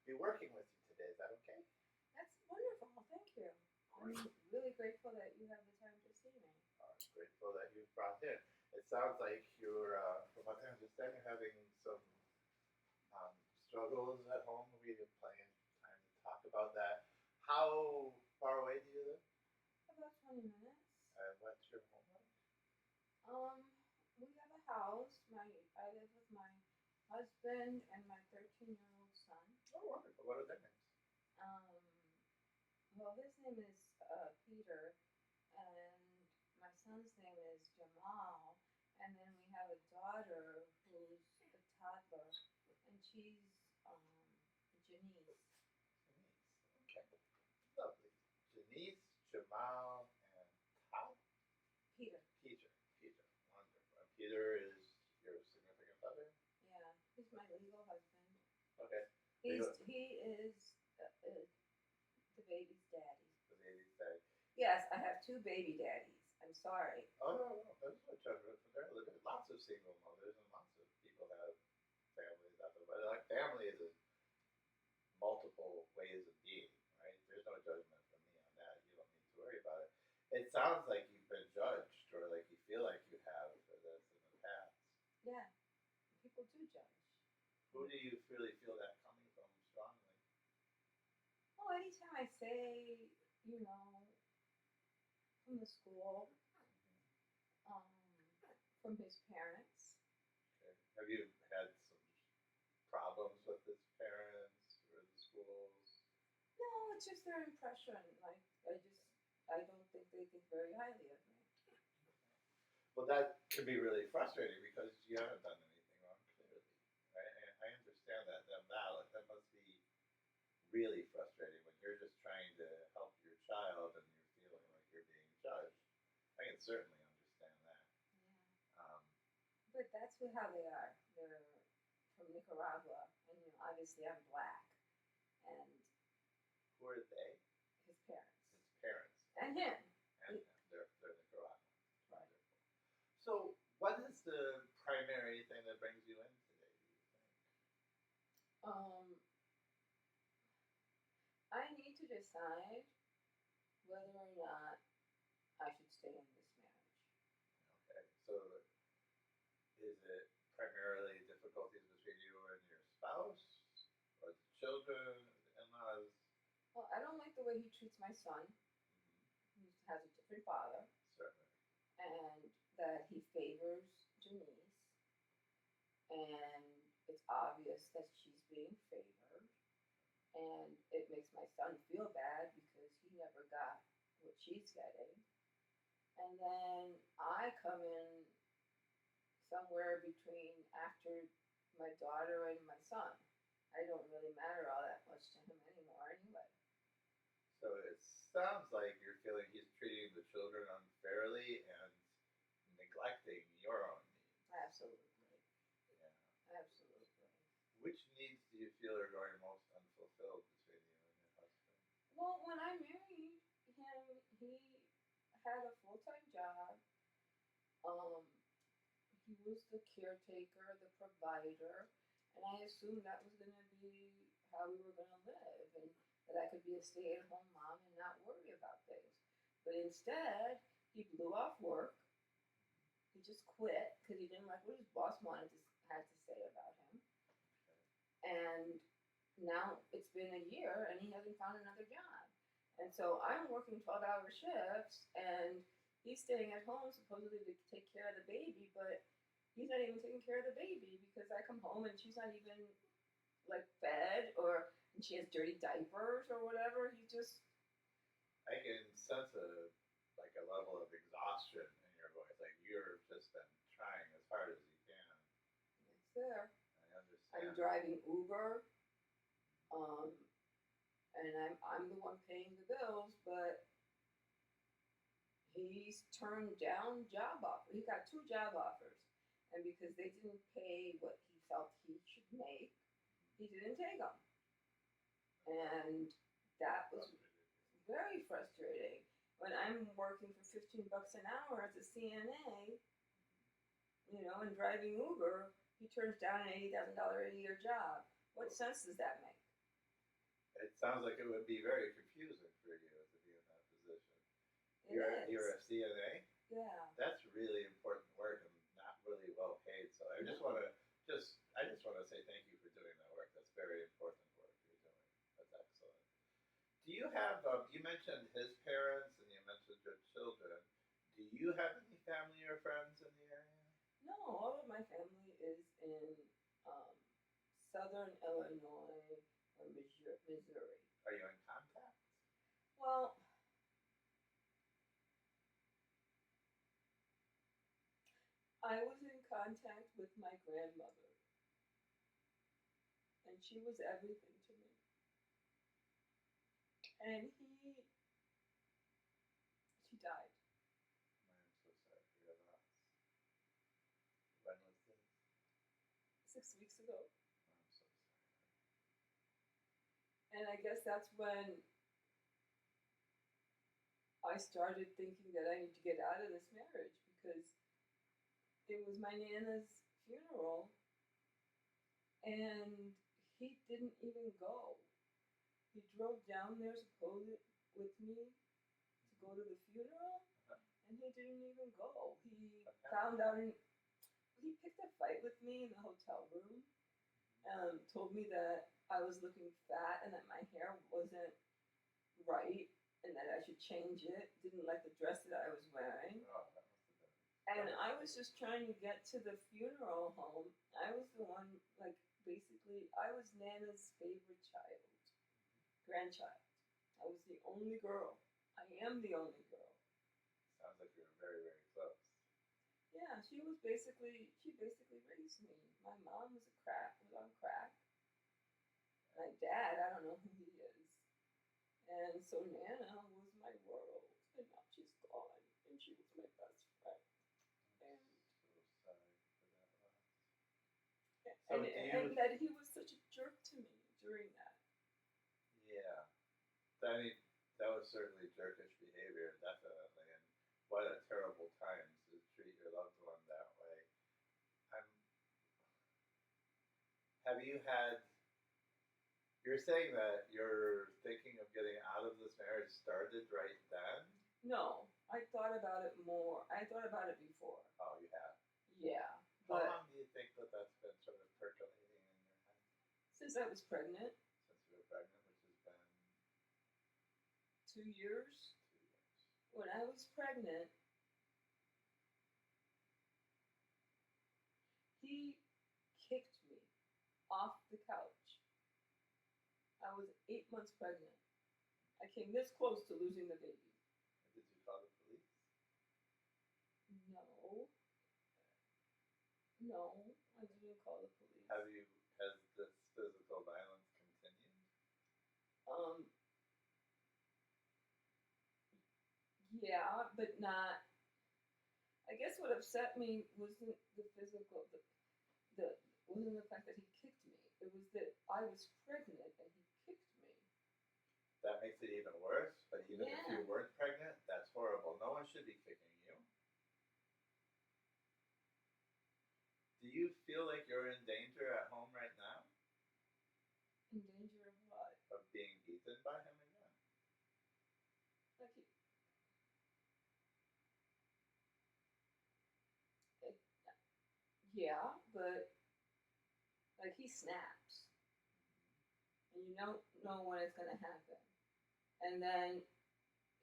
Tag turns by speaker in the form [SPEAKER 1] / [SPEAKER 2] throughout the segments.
[SPEAKER 1] be working with you today. Is that okay?
[SPEAKER 2] That's wonderful. Thank you. I'm really grateful that you have the time to see me.
[SPEAKER 1] Grateful that you brought in. It sounds like you're, from what I understand, you're having some struggles at home. We have plenty of time to talk about that. How far away do you live?
[SPEAKER 2] About 20 minutes.
[SPEAKER 1] What's your home like?
[SPEAKER 2] Um, we have a house. I live with my husband and my 13-year-old son.
[SPEAKER 1] Oh, wonderful. What are their names?
[SPEAKER 2] Um, well, his name is Peter, and my son's name is Jamal. And then we have a daughter who's a toddler, and she's Janice.
[SPEAKER 1] Janice. Okay. Lovely. Janice, Jamal, and Todd?
[SPEAKER 2] Peter.
[SPEAKER 1] Peter. Wonderful. And Peter is your significant other?
[SPEAKER 2] Yeah, he's my legal husband.
[SPEAKER 1] Okay.
[SPEAKER 2] He is the baby's daddy.
[SPEAKER 1] The baby's daddy.
[SPEAKER 2] Yes, I have two baby daddies. I'm sorry.
[SPEAKER 1] Oh, no. That's no judgment from there. There's lots of single mothers and lots of people that have families out there. But like family is a multiple ways of being, right? There's no judgment from me on that. You don't need to worry about it. It sounds like you've been judged, or like you feel like you have for this in the past.
[SPEAKER 2] Yeah, people do judge.
[SPEAKER 1] Who do you really feel that coming from strongly?
[SPEAKER 2] Well, anytime I say, from the school, um, from his parents.
[SPEAKER 1] Okay. Have you had some problems with his parents or the schools?
[SPEAKER 2] No, it's just their impression. Like, I don't think they think very highly of me.
[SPEAKER 1] Well, that can be really frustrating because you haven't done anything wrong, clearly. Right? I understand that. That must be really frustrating when you're just trying to help your child and you're feeling like you're being judged. I can certainly understand that.
[SPEAKER 2] Yeah.
[SPEAKER 1] Um,
[SPEAKER 2] But that's how they are. They're from Nicaragua, and obviously I'm black, and
[SPEAKER 1] who are they?
[SPEAKER 2] his parents.
[SPEAKER 1] His parents.
[SPEAKER 2] And him.
[SPEAKER 1] And they're Nicaraguan.
[SPEAKER 2] Right.
[SPEAKER 1] Wonderful. So, what is the primary thing that brings you in today, do you think?
[SPEAKER 2] I need to decide whether or not I should stay in this marriage.
[SPEAKER 1] Okay. So, is it primarily difficulties between you and your spouse, or the children, the in-laws?
[SPEAKER 2] Well, I don't like the way he treats my son.
[SPEAKER 1] Mm-hmm.
[SPEAKER 2] He has a different father.
[SPEAKER 1] Certainly.
[SPEAKER 2] And that he favors Janice. And it's obvious that she's being favored. And it makes my son feel bad because he never got what she's getting. And then I come in somewhere between after my daughter and my son. I don't really matter all that much to him anymore anyway.
[SPEAKER 1] So it sounds like you're feeling he's treating the children unfairly and neglecting your own needs.
[SPEAKER 2] Absolutely.
[SPEAKER 1] Yeah.
[SPEAKER 2] Absolutely.
[SPEAKER 1] Which needs do you feel are going most unfulfilled between you and your husband?
[SPEAKER 2] Well, when I married him, he had a full-time job. He was the caretaker, the provider, and I assumed that was going to be how we were going to live, and that I could be a stay-at-home mom and not worry about things. But instead, he blew off work. He just quit because he didn't like what his boss had to say about him. And now it's been a year, and he hasn't found another job. And so I'm working 12-hour shifts, and he's staying at home supposedly to take care of the baby, but he's not even taking care of the baby because I come home and she's not even like fed, and she has dirty diapers or whatever. He just...
[SPEAKER 1] I can sense a level of exhaustion in your voice. Like you've just been trying as hard as you can.
[SPEAKER 2] It's there.
[SPEAKER 1] I understand.
[SPEAKER 2] I'm driving Uber, and I'm the one paying the bills, but he's turned down job offers. He got 2 job offers, and because they didn't pay what he felt he should make, he didn't take them. And that was very frustrating. When I'm working for $15 an hour as a CNA, and driving Uber, he turns down an $80,000 a year job. What sense does that make?
[SPEAKER 1] it sounds like it would be very confusing for you to be in that position.
[SPEAKER 2] It
[SPEAKER 1] You're a
[SPEAKER 2] is.
[SPEAKER 1] CNA.
[SPEAKER 2] Yeah.
[SPEAKER 1] That's really important work and not really well paid. So I just
[SPEAKER 2] No.
[SPEAKER 1] want to say thank you for doing that work. That's very important work you're doing. That's excellent. Do you have? You mentioned his parents and you mentioned your children. Do you have any family or friends in the area?
[SPEAKER 2] No, all of my family is in um, southern Illinois or Missouri.
[SPEAKER 1] Are you in contact?
[SPEAKER 2] Well, I was in contact with my grandmother, and she was everything to me. And she died
[SPEAKER 1] I'm so sorry for your loss. When was this?
[SPEAKER 2] 6 weeks ago.
[SPEAKER 1] I'm so sorry.
[SPEAKER 2] And I guess that's when I started thinking that I need to get out of this marriage because it was my Nana's funeral and he didn't even go. He drove down there supposedly with me to go to the funeral and he didn't even go. He found out he picked a fight with me in the hotel room. Told me that I was looking fat and that my hair wasn't right and that I should change it. Didn't like the dress that I was wearing.
[SPEAKER 1] Oh, that must have been.
[SPEAKER 2] And I was just trying to get to the funeral home. I was the one, like, basically, I was Nana's favorite child, grandchild. I was the only girl. I am the only girl.
[SPEAKER 1] Sounds like you were very, very close.
[SPEAKER 2] Yeah, she basically raised me. My mom was on crack. My dad, I don't know who he is. And so Nana was my world. And now she's gone. And she was my best friend. And
[SPEAKER 1] So sorry for that loss.
[SPEAKER 2] and, and that he was such a jerk to me during that.
[SPEAKER 1] Yeah. I mean, that was certainly jerkish behavior, definitely. And what a terrible time to treat your loved one that way. I'm, have you had, you're saying that you're thinking of getting out of this marriage started right then?
[SPEAKER 2] No, I thought about it more. I thought about it before.
[SPEAKER 1] Oh, you have.
[SPEAKER 2] Yeah,
[SPEAKER 1] How
[SPEAKER 2] but
[SPEAKER 1] long do you think that that's been sort of percolating in your head?
[SPEAKER 2] since I was pregnant,
[SPEAKER 1] Since you were pregnant, which has been
[SPEAKER 2] 2 years,
[SPEAKER 1] 2 years.
[SPEAKER 2] when I was pregnant, he kicked me off the couch. I was 8 months pregnant. I came this close to losing the baby.
[SPEAKER 1] Did you call the police?
[SPEAKER 2] No, I didn't call the police.
[SPEAKER 1] Has this physical violence continued?
[SPEAKER 2] Yeah, but not. I guess what upset me wasn't the physical, the wasn't the fact that he kicked me. It was that I was pregnant and he kicked me.
[SPEAKER 1] That makes it even worse, but even if
[SPEAKER 2] Yeah.
[SPEAKER 1] you weren't pregnant, that's horrible. No one should be kicking you. Do you feel like you're in danger at home right now
[SPEAKER 2] In danger of what?
[SPEAKER 1] of being beaten by him again?
[SPEAKER 2] Like yeah, but like he snaps, and you don't know when it's gonna happen, and then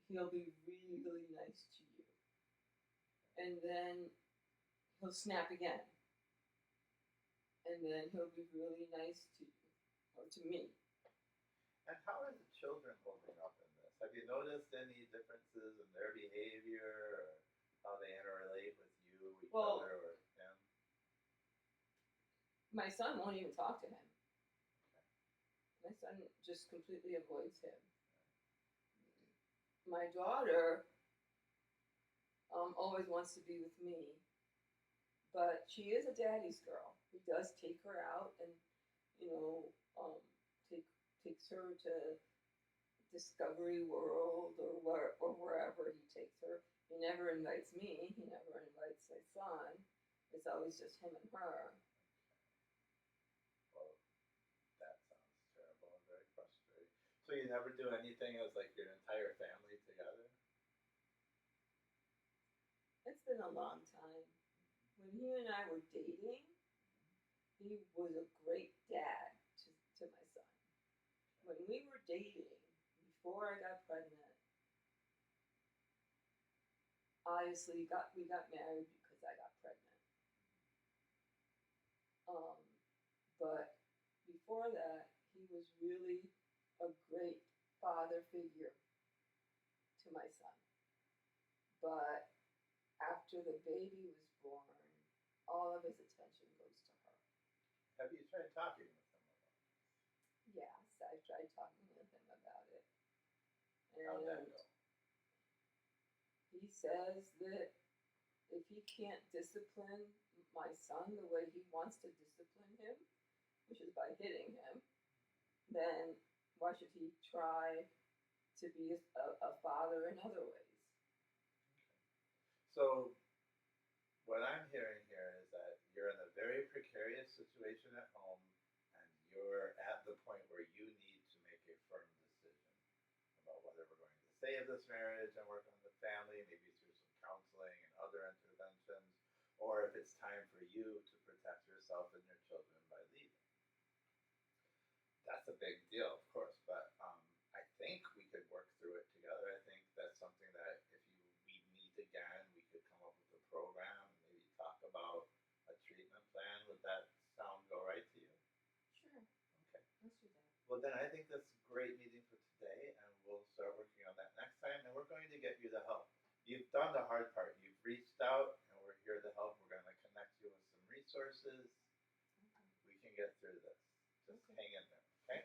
[SPEAKER 2] he'll be really nice to you, and then he'll snap again, and then he'll be really nice to you or to me.
[SPEAKER 1] And how are the children holding up in this? Have you noticed any differences in their behavior or how they interrelate with you, each
[SPEAKER 2] Well,
[SPEAKER 1] other, or him?
[SPEAKER 2] My son won't even talk to him. My son just completely avoids him. My daughter always wants to be with me, but she is a daddy's girl. He does take her out and, you know, takes her to Discovery World or wherever he takes her. He never invites me. He never invites my son. It's always just him and her.
[SPEAKER 1] Well, that sounds terrible and very frustrating. So you never do anything as like your entire family together?
[SPEAKER 2] It's been a long time. When he and I were dating, he was a great dad to my son. When we were dating, before I got pregnant, obviously we got married because I got pregnant. Um, but before that, he was really a great father figure to my son. But after the baby was born, all of his attention goes to her.
[SPEAKER 1] Have you tried talking with them about it?
[SPEAKER 2] Yes, I tried talking with him about it.
[SPEAKER 1] How'd that
[SPEAKER 2] And
[SPEAKER 1] go?
[SPEAKER 2] he says that if he can't discipline my son the way he wants to discipline him, which is by hitting him, then why should he try to be a father in other ways?
[SPEAKER 1] So what I'm hearing here is that you're in a very precarious situation at home, and you're at the point where you need to make a firm decision about whether we're going to save this marriage and work on the family, maybe through some counseling and other interventions, or if it's time for you to protect yourself and your children by leaving. That's a big deal, of course, but I think we could work through it together. I think that's something that if we meet again, we could come up with a program and maybe talk about a treatment plan. Would that sound all right to you?
[SPEAKER 2] Sure,
[SPEAKER 1] Okay.
[SPEAKER 2] let's do that.
[SPEAKER 1] Well, then I think that's a great meeting for today, and we'll start working on that next time. And we're going to get you the help. You've done the hard part. You've reached out, and we're here to help. We're going to connect you with some resources.
[SPEAKER 2] Okay.
[SPEAKER 1] We can get through this. Just
[SPEAKER 2] Okay.
[SPEAKER 1] hang in there, okay?